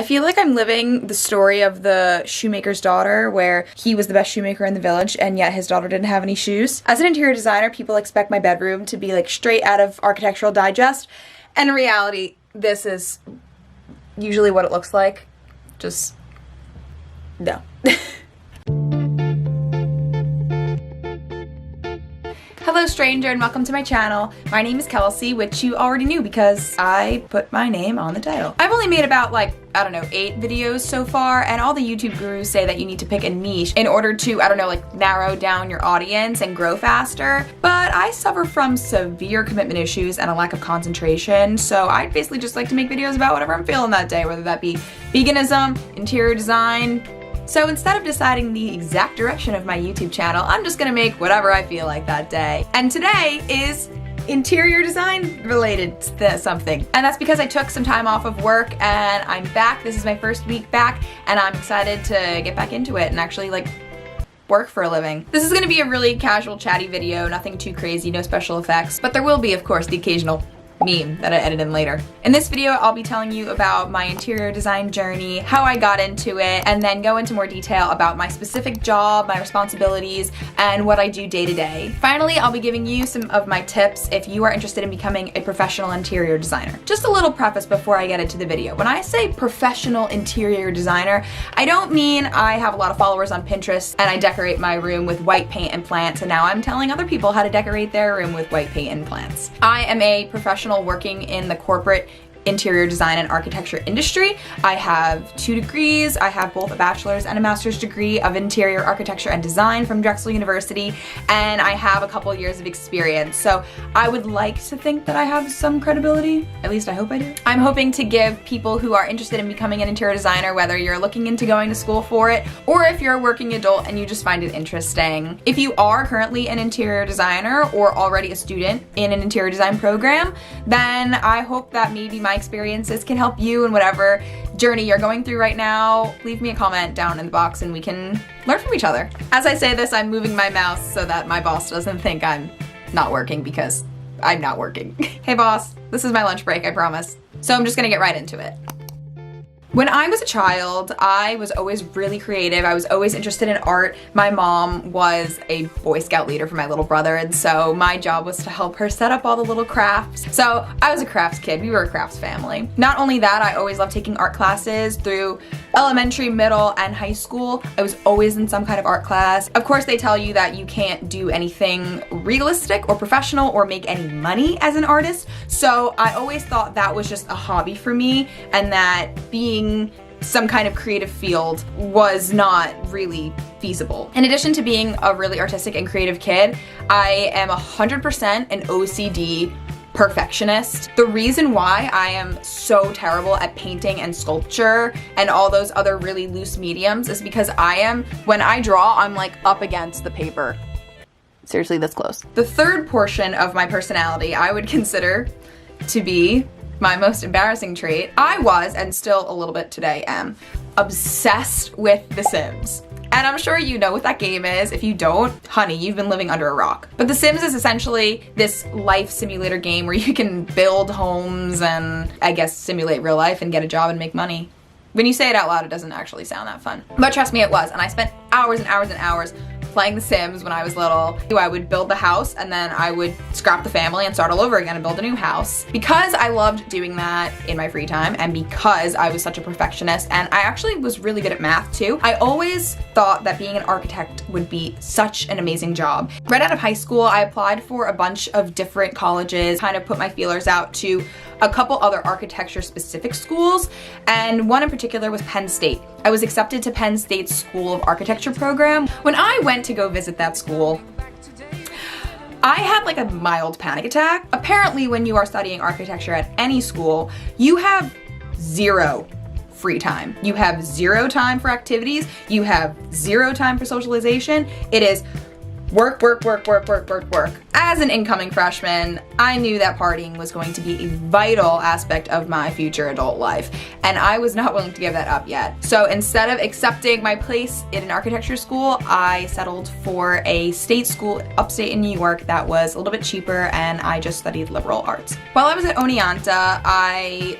I feel like I'm living the story of the shoemaker's daughter, where he was the best shoemaker in the village and yet his daughter didn't have any shoes. As an interior designer, people expect my bedroom to be like straight out of Architectural Digest, and in reality, this is usually what it looks like. Just no. Hello stranger and welcome to my channel. My name is Kelsey, which you already knew because I put my name on the title. I've only made about like, I don't know, 8 videos so far, and all the YouTube gurus say that you need to pick a niche in order to, I don't know, like narrow down your audience and grow faster. But I suffer from severe commitment issues and a lack of concentration, so I basically just like to make videos about whatever I'm feeling that day, whether that be veganism, interior design. So instead of deciding the exact direction of my YouTube channel, I'm just gonna make whatever I feel like that day. And today is interior design related to something. And that's because I took some time off of work and I'm back. This is my first week back and I'm excited to get back into it and actually like work for a living. This is gonna be a really casual, chatty video, nothing too crazy, no special effects, but there will be, of course, the occasional meme that I edit in later. In this video, I'll be telling you about my interior design journey, how I got into it, and then go into more detail about my specific job, my responsibilities, and what I do day to day. Finally, I'll be giving you some of my tips if you are interested in becoming a professional interior designer. Just a little preface before I get into the video. When I say professional interior designer, I don't mean I have a lot of followers on Pinterest and I decorate my room with white paint and plants, and now I'm telling other people how to decorate their room with white paint and plants. I am a professional working in the corporate interior design and architecture industry. I have 2 degrees. I have both a bachelor's and a master's degree of interior architecture and design from Drexel University, and I have a couple years of experience. So I would like to think that I have some credibility. At least I hope I do. I'm hoping to give people who are interested in becoming an interior designer, whether you're looking into going to school for it, or if you're a working adult and you just find it interesting. If you are currently an interior designer or already a student in an interior design program, then I hope that maybe my experiences can help you in whatever journey you're going through right now. Leave me a comment down in the box and we can learn from each other. As I say this, I'm moving my mouse so that my boss doesn't think I'm not working, because I'm not working. Hey boss, this is my lunch break, I promise. So I'm just gonna get right into it. When I was a child, I was always really creative. I was always interested in art. My mom was a Boy Scout leader for my little brother, and so my job was to help her set up all the little crafts. So I was a crafts kid. We were a crafts family. Not only that, I always loved taking art classes through elementary, middle, and high school. I was always in some kind of art class. Of course, they tell you that you can't do anything realistic or professional or make any money as an artist. So I always thought that was just a hobby for me, and that being some kind of creative field was not really feasible. In addition to being a really artistic and creative kid, I am 100% an OCD perfectionist. The reason why I am so terrible at painting and sculpture and all those other really loose mediums is because when I draw, I'm like up against the paper. Seriously, this close. The third portion of my personality I would consider to be my most embarrassing trait. I was, and still a little bit today am, obsessed with The Sims. And I'm sure you know what that game is. If you don't, honey, you've been living under a rock. But The Sims is essentially this life simulator game where you can build homes and, I guess, simulate real life and get a job and make money. When you say it out loud, it doesn't actually sound that fun. But trust me, it was. And I spent hours and hours and hours playing The Sims when I was little. I would build the house and then I would scrap the family and start all over again and build a new house. Because I loved doing that in my free time, and because I was such a perfectionist, and I actually was really good at math too, I always thought that being an architect would be such an amazing job. Right out of high school, I applied for a bunch of different colleges, kind of put my feelers out to a couple other architecture specific schools, and one in particular was Penn State. I was accepted to Penn State's School of Architecture program. When I went to go visit that school, I had like a mild panic attack. Apparently, when you are studying architecture at any school, you have 0 free time. You have 0 time for activities. You have 0 time for socialization. It is work, work, work, work, work, work, work. As an incoming freshman, I knew that partying was going to be a vital aspect of my future adult life, and I was not willing to give that up yet. So instead of accepting my place in an architecture school, I settled for a state school upstate in New York that was a little bit cheaper, and I just studied liberal arts. While I was at Oneonta, I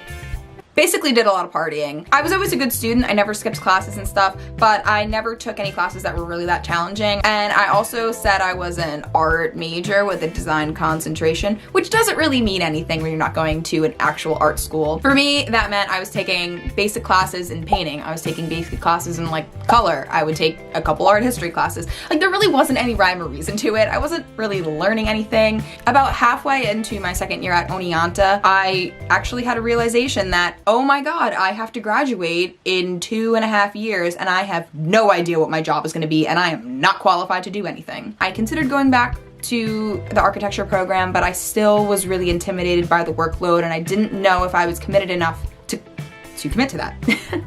basically did a lot of partying. I was always a good student. I never skipped classes and stuff, but I never took any classes that were really that challenging. And I also said I was an art major with a design concentration, which doesn't really mean anything when you're not going to an actual art school. For me, that meant I was taking basic classes in painting. I was taking basic classes in like color. I would take a couple art history classes. Like there really wasn't any rhyme or reason to it. I wasn't really learning anything. About halfway into my second year at Oneonta, I actually had a realization that, oh my God, I have to graduate in 2.5 years and I have no idea what my job is gonna be and I am not qualified to do anything. I considered going back to the architecture program, but I still was really intimidated by the workload and I didn't know if I was committed enough to commit to that.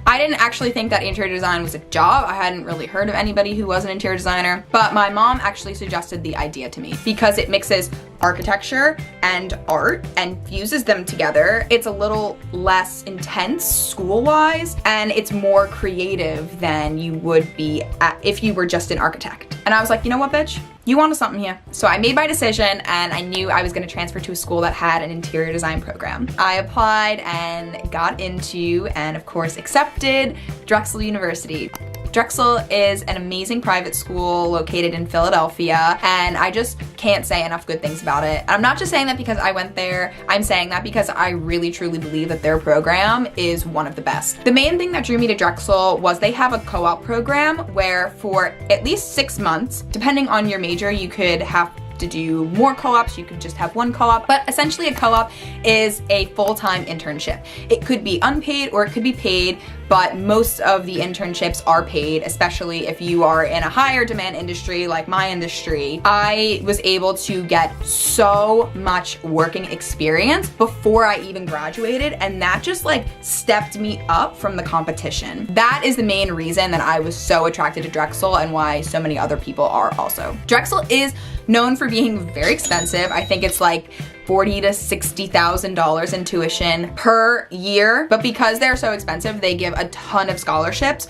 I didn't actually think that interior design was a job. I hadn't really heard of anybody who was an interior designer, but my mom actually suggested the idea to me because it mixes architecture and art and fuses them together. It's a little less intense school-wise and it's more creative than you would be if you were just an architect. And I was like, you know what, bitch? You wanted something here. So I made my decision and I knew I was gonna transfer to a school that had an interior design program. I applied and got into, and of course accepted, Drexel University. Drexel is an amazing private school located in Philadelphia, and I just can't say enough good things about it. And I'm not just saying that because I went there, I'm saying that because I really truly believe that their program is one of the best. The main thing that drew me to Drexel was they have a co-op program where for at least 6 months, depending on your major, you could have to do more co-ops, you could just have one co-op, but essentially a co-op is a full-time internship. It could be unpaid or it could be paid, but most of the internships are paid, especially if you are in a higher demand industry like my industry. I was able to get so much working experience before I even graduated, and that just like stepped me up from the competition. That is the main reason that I was so attracted to Drexel and why so many other people are also. Drexel is known for being very expensive. I think it's like $40,000 to $60,000 in tuition per year, but because they're so expensive, they give a ton of scholarships.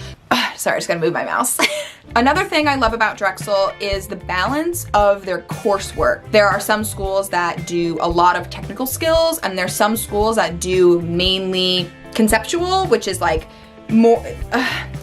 Sorry, I just gotta move my mouse. Another thing I love about Drexel is the balance of their coursework. There are some schools that do a lot of technical skills, and there's some schools that do mainly conceptual, which is like more,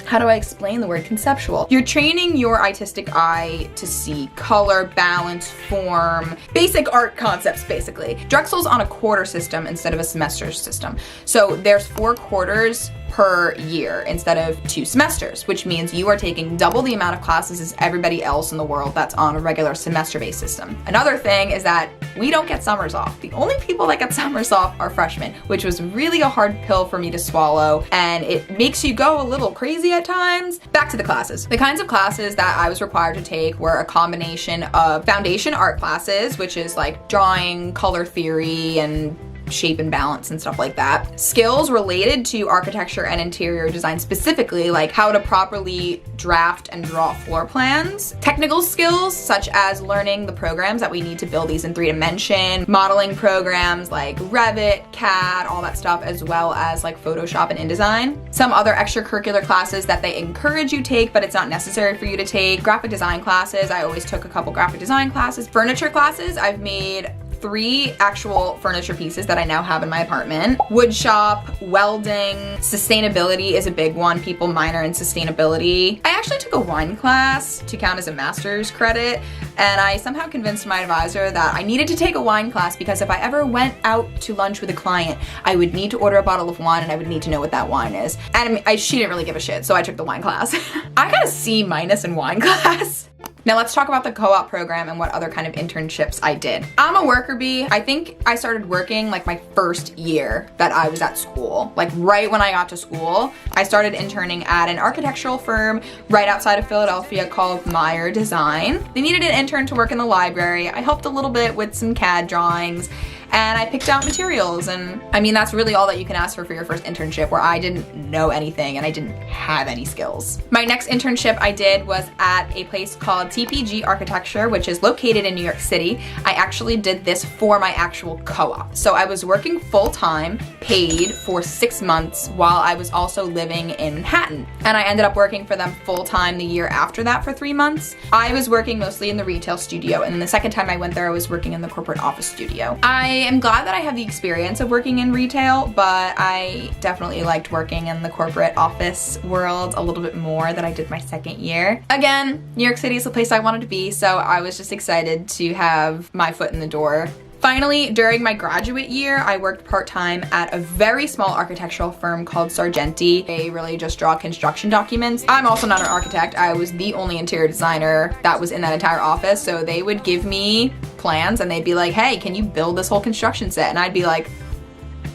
how do I explain the word conceptual? You're training your artistic eye to see color, balance, form, basic art concepts basically. Drexel's on a quarter system instead of a semester system. So there's 4 quarters per year instead of 2 semesters, which means you are taking double the amount of classes as everybody else in the world that's on a regular semester-based system. Another thing is that we don't get summers off. The only people that get summers off are freshmen, which was really a hard pill for me to swallow, and it makes you go a little crazy at times. Back to the classes. The kinds of classes that I was required to take were a combination of foundation art classes, which is like drawing, color theory, and shape and balance and stuff like that. Skills related to architecture and interior design specifically, like how to properly draft and draw floor plans. Technical skills such as learning the programs that we need to build these in 3 dimension, modeling programs like Revit, CAD, all that stuff, as well as like Photoshop and InDesign. Some other extracurricular classes that they encourage you take, but it's not necessary for you to take. Graphic design classes. I always took a couple graphic design classes. Furniture classes. I've made 3 actual furniture pieces that I now have in my apartment. Wood shop, welding, sustainability is a big one. People minor in sustainability. I actually took a wine class to count as a master's credit, and I somehow convinced my advisor that I needed to take a wine class because if I ever went out to lunch with a client, I would need to order a bottle of wine and I would need to know what that wine is. And she didn't really give a shit, so I took the wine class. I got a C- in wine class. Now let's talk about the co-op program and what other kind of internships I did. I'm a worker bee. I think I started working like my first year that I was at school. Like right when I got to school, I started interning at an architectural firm right outside of Philadelphia called Meyer Design. They needed an intern to work in the library. I helped a little bit with some CAD drawings, and I picked out materials, and I mean that's really all that you can ask for your first internship, where I didn't know anything and I didn't have any skills. My next internship I did was at a place called TPG Architecture, which is located in New York City. I actually did this for my actual co-op. So I was working full-time, paid for 6 months while I was also living in Manhattan. And I ended up working for them full-time the year after that for 3 months. I was working mostly in the retail studio, and then the second time I went there I was working in the corporate office studio. I am glad that I have the experience of working in retail, but I definitely liked working in the corporate office world a little bit more than I did my second year. Again, New York City is the place I wanted to be, so I was just excited to have my foot in the door. Finally, during my graduate year, I worked part-time at a very small architectural firm called Sargenti. They really just draw construction documents. I'm also not an architect. I was the only interior designer that was in that entire office, so they would give me plans and they'd be like, hey, can you build this whole construction set? And I'd be like,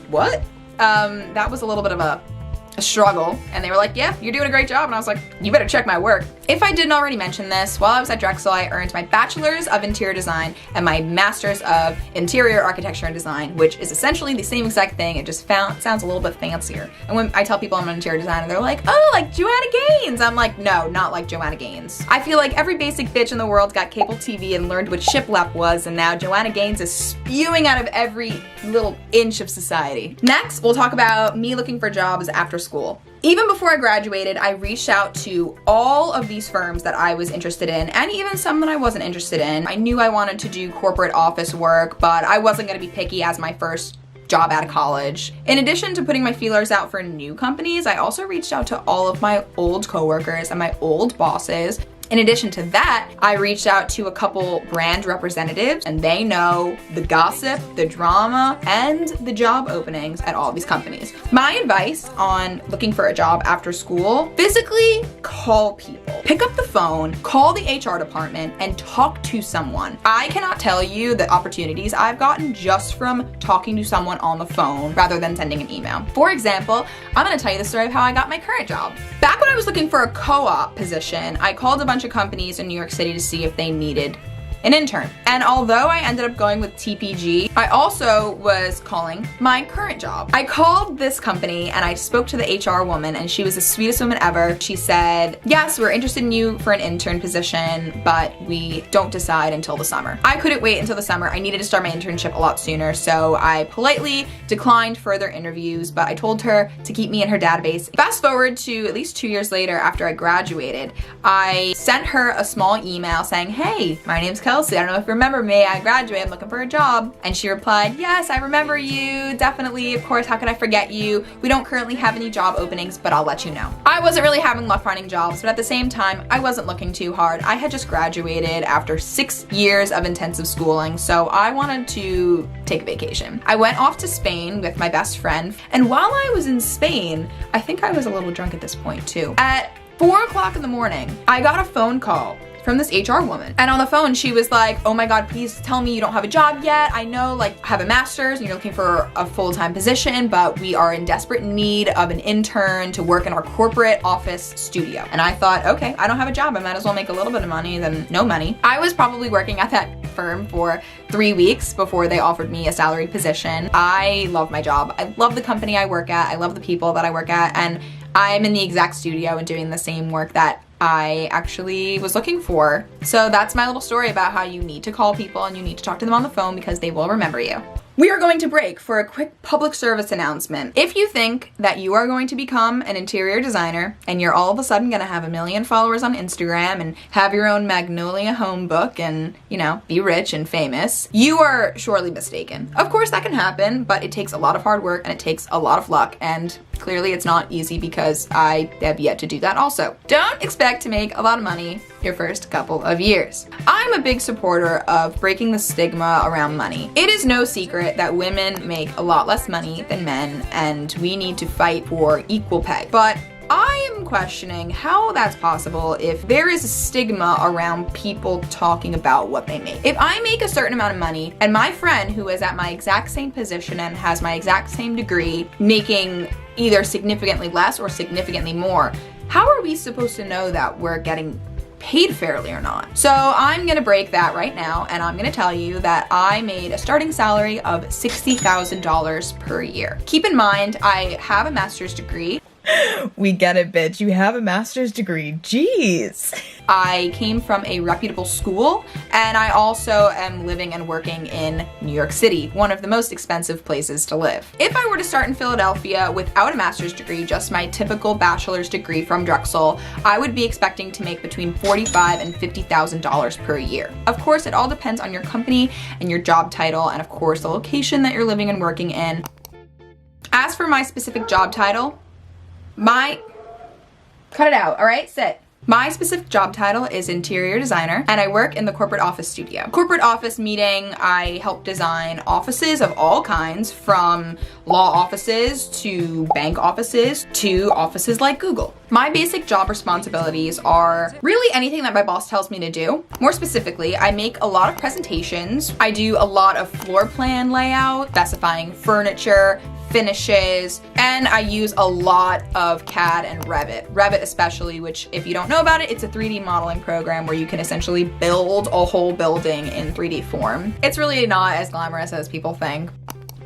what? That was a little bit of a struggle, and they were like, yeah, you're doing a great job, and I was like, you better check my work. If I didn't already mention this, while I was at Drexel, I earned my bachelor's of interior design and my master's of interior architecture and design, which is essentially the same exact thing. It just sounds a little bit fancier. And when I tell people I'm an interior designer, they're like, oh, like Joanna Gaines. I'm like, no, not like Joanna Gaines. I feel like every basic bitch in the world got cable TV and learned what shiplap was, and now Joanna Gaines is spewing out of every little inch of society. Next, we'll talk about me looking for jobs after school. Even before I graduated, I reached out to all of these firms that I was interested in, and even some that I wasn't interested in. I knew I wanted to do corporate office work, but I wasn't gonna be picky as my first job out of college. In addition to putting my feelers out for new companies, I also reached out to all of my old coworkers and my old bosses. In addition to that, I reached out to a couple brand representatives, and they know the gossip, the drama, and the job openings at all these companies. My advice on looking for a job after school: physically call people. Pick up the phone, call the HR department, and talk to someone. I cannot tell you the opportunities I've gotten just from talking to someone on the phone rather than sending an email. For example, I'm gonna tell you the story of how I got my current job. Back when I was looking for a co-op position, I called a bunch of companies in New York City to see if they needed an intern. And although I ended up going with TPG, I also was calling my current job. I called this company and I spoke to the HR woman, and she was the sweetest woman ever. She said, yes, we're interested in you for an intern position, but we don't decide until the summer. I couldn't wait until the summer. I needed to start my internship a lot sooner, so I politely declined further interviews, but I told her to keep me in her database. Fast forward to at least 2 years later, after I graduated, I sent her a small email saying, hey, my name's Kelsey. I don't know if you remember me. I graduated. I'm looking for a job. And she replied, yes, I remember you. Definitely. Of course. How could I forget you? We don't currently have any job openings, but I'll let you know. I wasn't really having luck finding jobs, but at the same time, I wasn't looking too hard. I had just graduated after 6 years of intensive schooling, so I wanted to take a vacation. I went off to Spain with my best friend, and while I was in Spain, I think I was a little drunk at this point too. At 4 o'clock in the morning, I got a phone call from this HR woman. And on the phone, she was like, oh my God, please tell me you don't have a job yet. I know, like, I have a master's and you're looking for a full-time position, but we are in desperate need of an intern to work in our corporate office studio. And I thought, okay, I don't have a job. I might as well make a little bit of money than no money. I was probably working at that firm for 3 weeks before they offered me a salaried position. I love my job. I love the company I work at. I love the people that I work at. And I'm in the exact studio and doing the same work that I actually was looking for. So that's my little story about how you need to call people and you need to talk to them on the phone because they will remember you. We are going to break for a quick public service announcement. If you think that you are going to become an interior designer and you're all of a sudden gonna have 1 million followers on Instagram and have your own Magnolia home book and, you know, be rich and famous, you are surely mistaken. Of course that can happen, but it takes a lot of hard work and it takes a lot of luck, and clearly it's not easy because I have yet to do that also. Don't expect to make a lot of money your first couple of years. I'm a big supporter of breaking the stigma around money. It is no secret that women make a lot less money than men, and we need to fight for equal pay. But I am questioning how that's possible if there is a stigma around people talking about what they make. If I make a certain amount of money and my friend who is at my exact same position and has my exact same degree making either significantly less or significantly more, how are we supposed to know that we're getting paid fairly or not? So I'm gonna break that right now, and I'm gonna tell you that I made a starting salary of $60,000 per year. Keep in mind, I have a master's degree. We get it, bitch. You have a master's degree. Jeez. I came from a reputable school, and I also am living and working in New York City, one of the most expensive places to live. If I were to start in Philadelphia without a master's degree, just my typical bachelor's degree from Drexel, I would be expecting to make between $45,000 and $50,000 per year. Of course, it all depends on your company and your job title, and of course, the location that you're living and working in. As for my specific job title, cut it out, all right? Sit. My specific job title is interior designer, and I work in the corporate office studio. Corporate office meaning I help design offices of all kinds, from law offices to bank offices to offices like Google. My basic job responsibilities are really anything that my boss tells me to do. More specifically, I make a lot of presentations. I do a lot of floor plan layout, specifying furniture, finishes, and I use a lot of CAD and Revit. Revit especially, which if you don't know about it, it's a 3D modeling program where you can essentially build a whole building in 3D form. It's really not as glamorous as people think.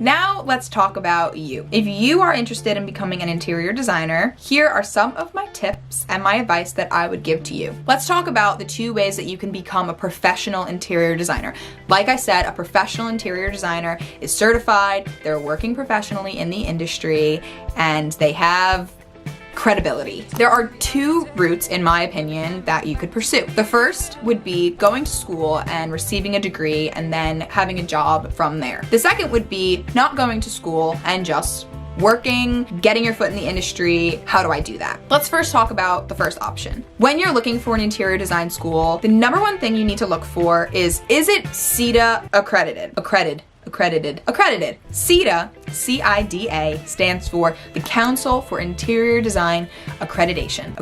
Now let's talk about you. If you are interested in becoming an interior designer, here are some of my tips and my advice that I would give to you. Let's talk about the 2 ways that you can become a professional interior designer. Like I said, a professional interior designer is certified, they're working professionally in the industry, and they have credibility. There are 2 routes, in my opinion, that you could pursue. The first would be going to school and receiving a degree and then having a job from there. The second would be not going to school and just working, getting your foot in the industry. How do I do that? Let's first talk about the first option. When you're looking for an interior design school, the number 1 thing you need to look for is it CIDA accredited? Accredited. CIDA, C-I-D-A, stands for the Council for Interior Design Accreditation.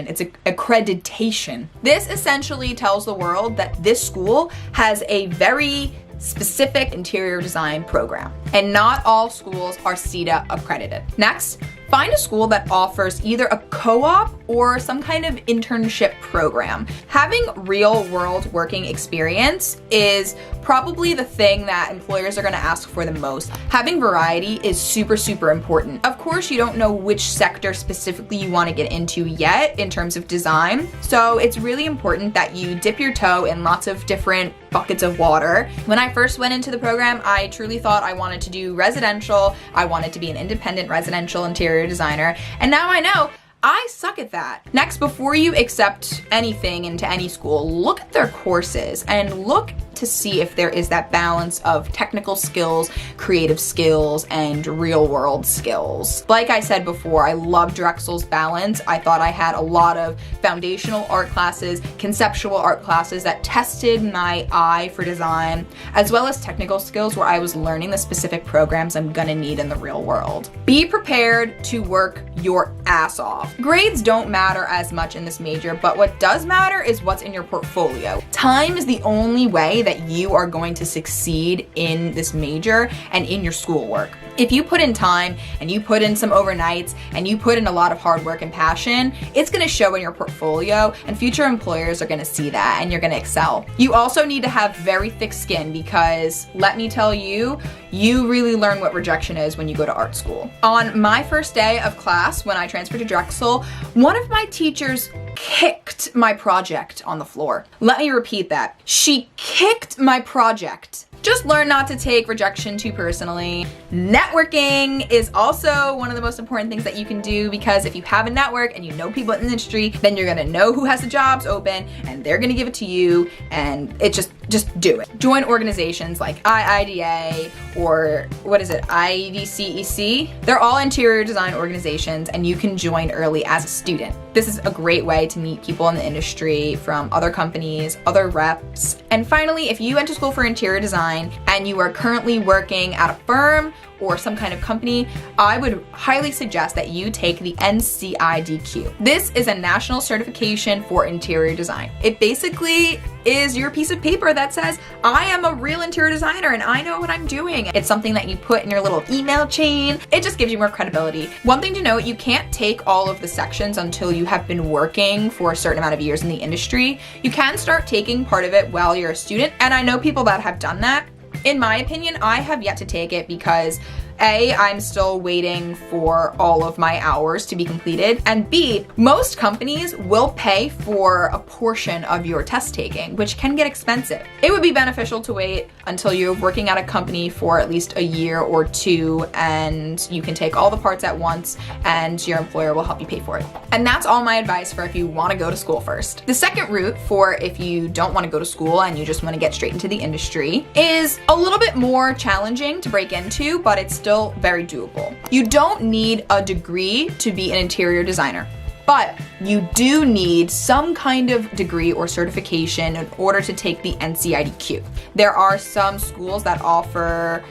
It's accreditation. This essentially tells the world that this school has a very specific interior design program, and not all schools are CIDA accredited. Next, find a school that offers either a co-op or some kind of internship program. Having real world working experience is probably the thing that employers are gonna ask for the most. Having variety is super, super important. Of course, you don't know which sector specifically you wanna get into yet in terms of design, so it's really important that you dip your toe in lots of different buckets of water. When I first went into the program, I truly thought I wanted to do residential. I wanted to be an independent residential interior designer, and now I know I suck at that. Next, before you accept anything into any school, look at their courses and look to see if there is that balance of technical skills, creative skills, and real world skills. Like I said before, I love Drexel's balance. I thought I had a lot of foundational art classes, conceptual art classes that tested my eye for design, as well as technical skills where I was learning the specific programs I'm gonna need in the real world. Be prepared to work your ass off. Grades don't matter as much in this major, but what does matter is what's in your portfolio. Time is the only way that you are going to succeed in this major and in your schoolwork. If you put in time and you put in some overnights and you put in a lot of hard work and passion, it's gonna show in your portfolio, and future employers are gonna see that and you're gonna excel. You also need to have very thick skin, because let me tell you, you really learn what rejection is when you go to art school. On my first day of class, when I transferred to Drexel, one of my teachers kicked my project on the floor. Let me repeat that. She kicked my project. Just learn not to take rejection too personally. Networking is also one of the most important things that you can do, because if you have a network and you know people in the industry, then you're gonna know who has the jobs open and they're gonna give it to you, and it just do it. Join organizations like IIDA or IVCEC. They're all interior design organizations, and you can join early as a student. This is a great way to meet people in the industry from other companies, other reps. And finally, if you went to school for interior design and you are currently working at a firm or some kind of company, I would highly suggest that you take the NCIDQ. This is a national certification for interior design. It basically is your piece of paper that says, I am a real interior designer and I know what I'm doing. It's something that you put in your little email chain. It just gives you more credibility. One thing to note, you can't take all of the sections until you have been working for a certain amount of years in the industry. You can start taking part of it while you're a student, and I know people that have done that. In my opinion, I have yet to take it because A, I'm still waiting for all of my hours to be completed, and B, most companies will pay for a portion of your test taking, which can get expensive. It would be beneficial to wait until you're working at a company for at least a year or two, and you can take all the parts at once and your employer will help you pay for it. And that's all my advice for if you want to go to school first. The second route for if you don't want to go to school and you just want to get straight into the industry is a little bit more challenging to break into, but it's still very doable. You don't need a degree to be an interior designer, but you do need some kind of degree or certification in order to take the NCIDQ. There are some schools that offer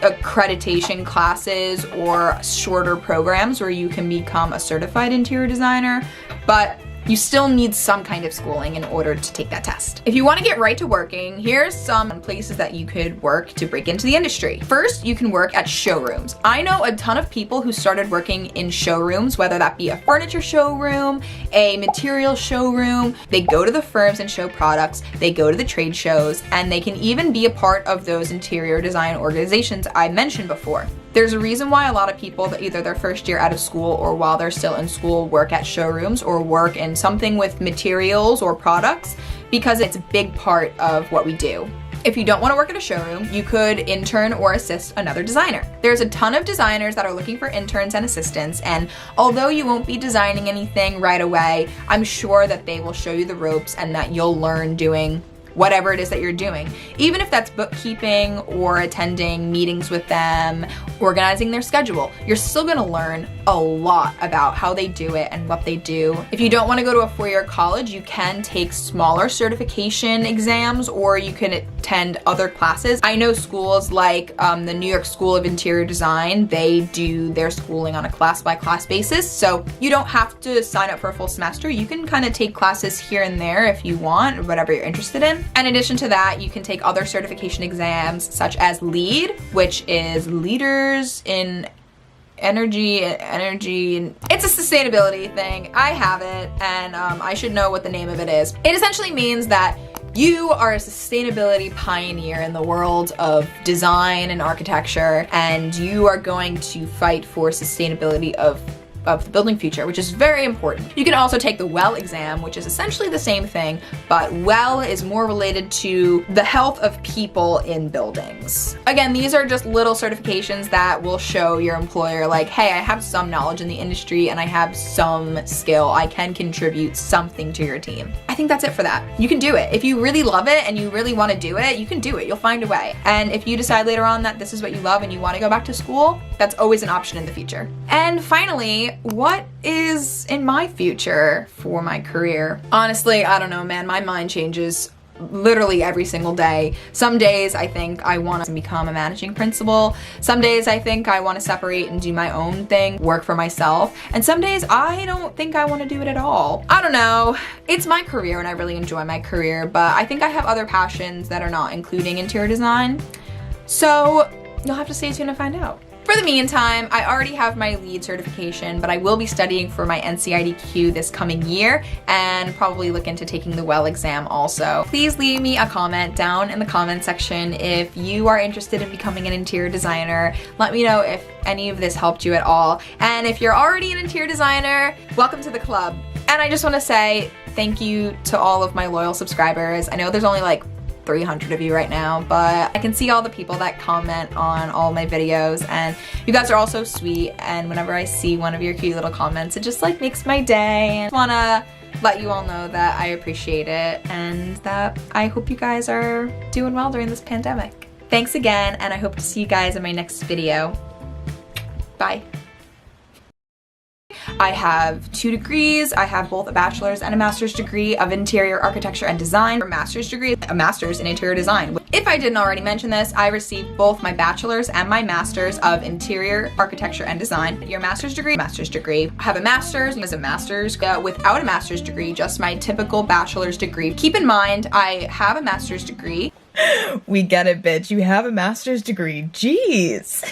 accreditation classes or shorter programs where you can become a certified interior designer, but you still need some kind of schooling in order to take that test. If you want to get right to working, here's some places that you could work to break into the industry. First, you can work at showrooms. I know a ton of people who started working in showrooms, whether that be a furniture showroom, a material showroom. They go to the firms and show products, they go to the trade shows, and they can even be a part of those interior design organizations I mentioned before. There's a reason why a lot of people that either their first year out of school or while they're still in school work at showrooms or work in something with materials or products, because it's a big part of what we do. If you don't want to work at a showroom, you could intern or assist another designer. There's a ton of designers that are looking for interns and assistants, and although you won't be designing anything right away, I'm sure that they will show you the ropes and that you'll learn doing whatever it is that you're doing. Even if that's bookkeeping or attending meetings with them, organizing their schedule, you're still gonna learn a lot about how they do it and what they do. If you don't wanna go to a four-year college, you can take smaller certification exams or you can attend other classes. I know schools like the New York School of Interior Design, they do their schooling on a class-by-class basis, so you don't have to sign up for a full semester. You can kind of take classes here and there if you want, or whatever you're interested in. In addition to that, you can take other certification exams such as LEED, which is Leaders in Energy. It's a sustainability thing. I have it, and I should know what the name of it is. It essentially means that you are a sustainability pioneer in the world of design and architecture, and you are going to fight for sustainability of the building future, which is very important. You can also take the WELL exam, which is essentially the same thing, but WELL is more related to the health of people in buildings. Again, these are just little certifications that will show your employer like, hey, I have some knowledge in the industry and I have some skill. I can contribute something to your team. I think that's it for that. You can do it. If you really love it and you really want to do it, you can do it. You'll find a way. And if you decide later on that this is what you love and you want to go back to school, that's always an option in the future. And finally, what is in my future for my career? Honestly, I don't know, man. My mind changes literally every single day. Some days I think I want to become a managing principal. Some days I think I want to separate and do my own thing, work for myself. And some days I don't think I want to do it at all. I don't know. It's my career and I really enjoy my career, but I think I have other passions that are not including interior design. So you'll have to stay tuned to find out. For the meantime, I already have my LEED certification, but I will be studying for my NCIDQ this coming year and probably look into taking the WELL exam also. Please leave me a comment down in the comment section if you are interested in becoming an interior designer. Let me know if any of this helped you at all. And if you're already an interior designer, welcome to the club. And I just want to say thank you to all of my loyal subscribers. I know there's only like 300 of you right now, but I can see all the people that comment on all my videos, and you guys are all so sweet, and whenever I see one of your cute little comments, it just like makes my day. And I wanna let you all know that I appreciate it and that I hope you guys are doing well during this pandemic. Thanks again, and I hope to see you guys in my next video. Bye. I have 2 degrees. I have both a bachelor's and a master's degree of interior architecture and design. A master's degree, a master's in interior design. If I didn't already mention this, I received both my bachelor's and my master's of interior architecture and design. Your master's degree. I have a master's as a master's without a master's degree, just my typical bachelor's degree. Keep in mind, I have a master's degree. We get it, bitch. You have a master's degree. Jeez.